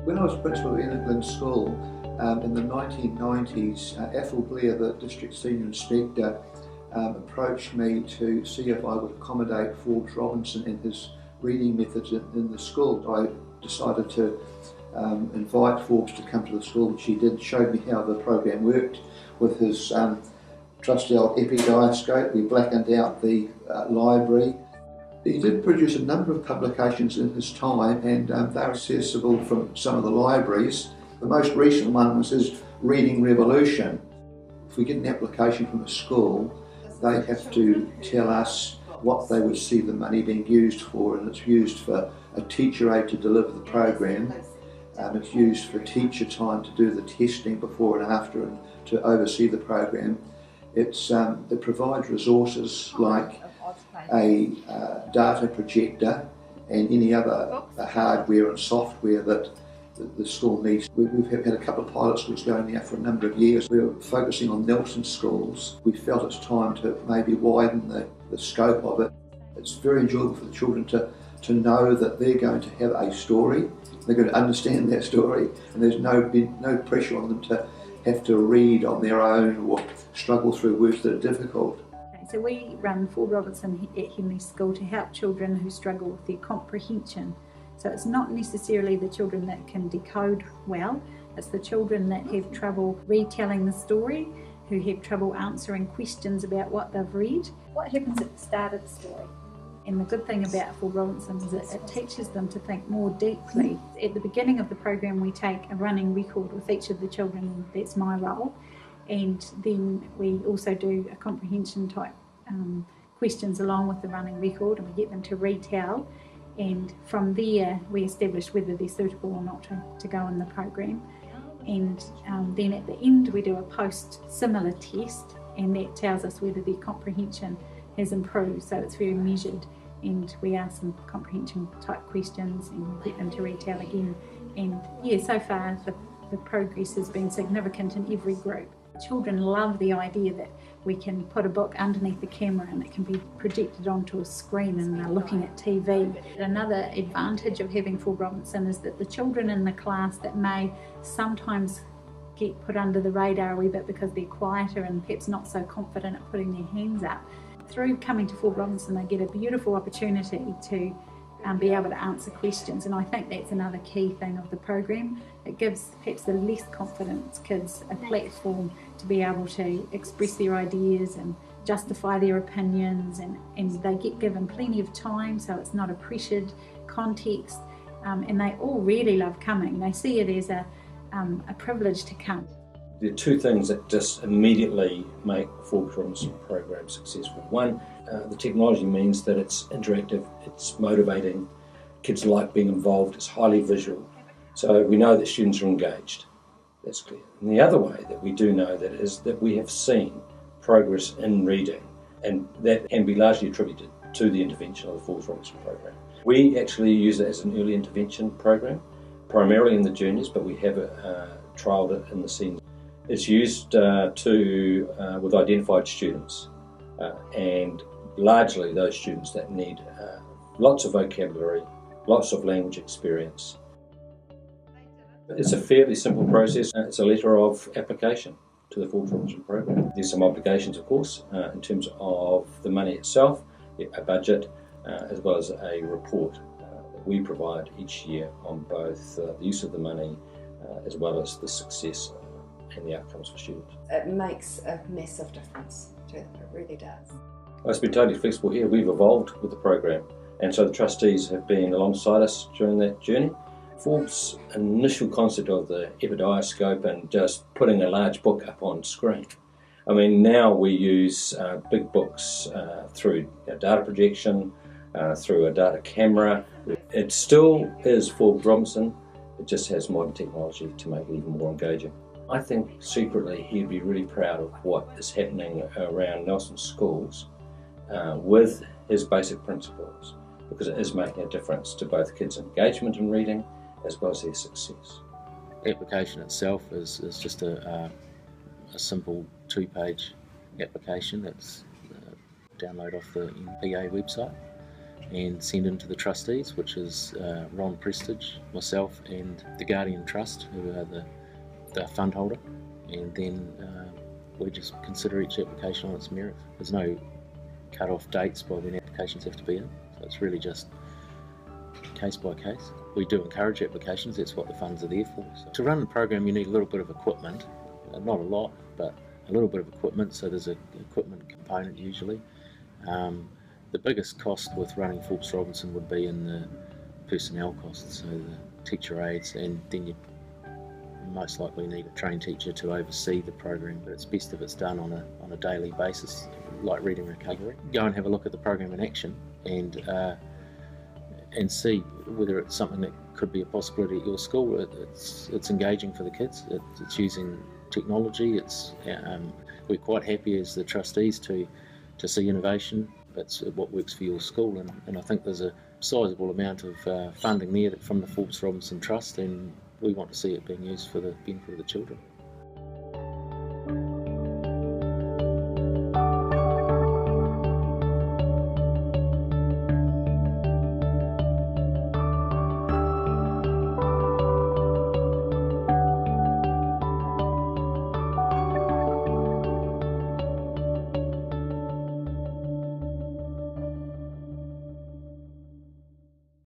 When I was principal at England School in the 1990s, Ethel Blair, the district senior inspector, approached me to see if I would accommodate Forbes Robinson in his reading methods in the school. I decided to invite Forbes to come to the school, which he did, showed me how the program worked with his trusty old epidioscope. We blackened out the library. He did produce a number of publications in his time, and they're accessible from some of the libraries. The most recent one was his Reading Revolution. If we get an application from a school, they have to tell us what they would see the money being used for, and it's used for a teacher aide to deliver the program. It's used for teacher time to do the testing before and after and to oversee the program. It provides resources like a data projector and any other hardware and software that the school needs. We've had a couple of pilot schools going now for a number of years. We're focusing on Nelson schools. We felt it's time to maybe widen the scope of it. It's very enjoyable for the children to know that they're going to have a story, they're going to understand that story, and there's no pressure on them to have to read on their own or struggle through words that are difficult. So we run Forbes Robinson at Henley School to help children who struggle with their comprehension. So it's not necessarily the children that can decode well, it's the children that have trouble retelling the story, who have trouble answering questions about what they've read. What happens at the start of the story? And the good thing about Forbes Robinson is that it teaches them to think more deeply. At the beginning of the program we take a running record with each of the children, and that's my role. And then we also do a comprehension type questions along with the running record, and we get them to retell, and from there we establish whether they're suitable or not to go in the program. And then at the end we do a post similar test, and that tells us whether their comprehension has improved, so it's very measured, and we ask them comprehension type questions and get them to retell again. And yeah, so far the progress has been significant in every group. Children love the idea that we can put a book underneath the camera and it can be projected onto a screen and they're looking at TV. Another advantage of having Forbes Robinson is that the children in the class that may sometimes get put under the radar a wee bit because they're quieter and perhaps not so confident at putting their hands up, through coming to Forbes Robinson they get a beautiful opportunity to be able to answer questions, and I think that's another key thing of the program. It gives perhaps the less confident kids a platform to be able to express their ideas and justify their opinions, and they get given plenty of time, so it's not a pressured context, and they all really love coming. They see it as a privilege to come. There are two things that just immediately make the Forbes Robinson program successful. One, the technology means that it's interactive, it's motivating, kids like being involved, it's highly visual. So we know that students are engaged, that's clear. And the other way that we do know that is that we have seen progress in reading, and that can be largely attributed to the intervention of the Forbes Robinson program. We actually use it as an early intervention program, primarily in the juniors, but we have trialled it in the seniors. It's used with identified students, and largely those students that need lots of vocabulary, lots of language experience. It's a fairly simple process. It's a letter of application to the Forbes Robinson program. There's some obligations, of course, in terms of the money itself, a budget, as well as a report that we provide each year on both the use of the money as well as the success and the outcomes for students. It makes a massive difference to them, it really does. It's been totally flexible here. We've evolved with the program, and so the trustees have been alongside us during that journey. Forbes' initial concept of the epidioscope and just putting a large book up on screen. I mean, now we use big books through data projection, through a data camera. It still is Forbes Robinson, it just has modern technology to make it even more engaging. I think secretly he'd be really proud of what is happening around Nelson schools with his basic principles, because it is making a difference to both kids' engagement in reading as well as their success. The application itself is just a simple 2-page application that's download off the NPA website. and send in to the trustees, which is Ron Prestige, myself, and the Guardian Trust, who are the fund holder, and then we just consider each application on its merit. There's no cut-off dates by when applications have to be in, so it's really just case by case. We do encourage applications, that's what the funds are there for. So to run the program you need a little bit of equipment, not a lot, but a little bit of equipment, so there's an equipment component usually. The biggest cost with running Forbes Robinson would be in the personnel costs, so the teacher aides, and then you most likely need a trained teacher to oversee the program, but it's best if it's done on a daily basis, like reading recovery. Go and have a look at the program in action and see whether it's something that could be a possibility at your school. It's engaging for the kids, it's using technology, we're quite happy as the trustees to see innovation. That's what works for your school, and I think there's a sizable amount of funding there from the Forbes Robinson Trust, and we want to see it being used for the benefit of the children.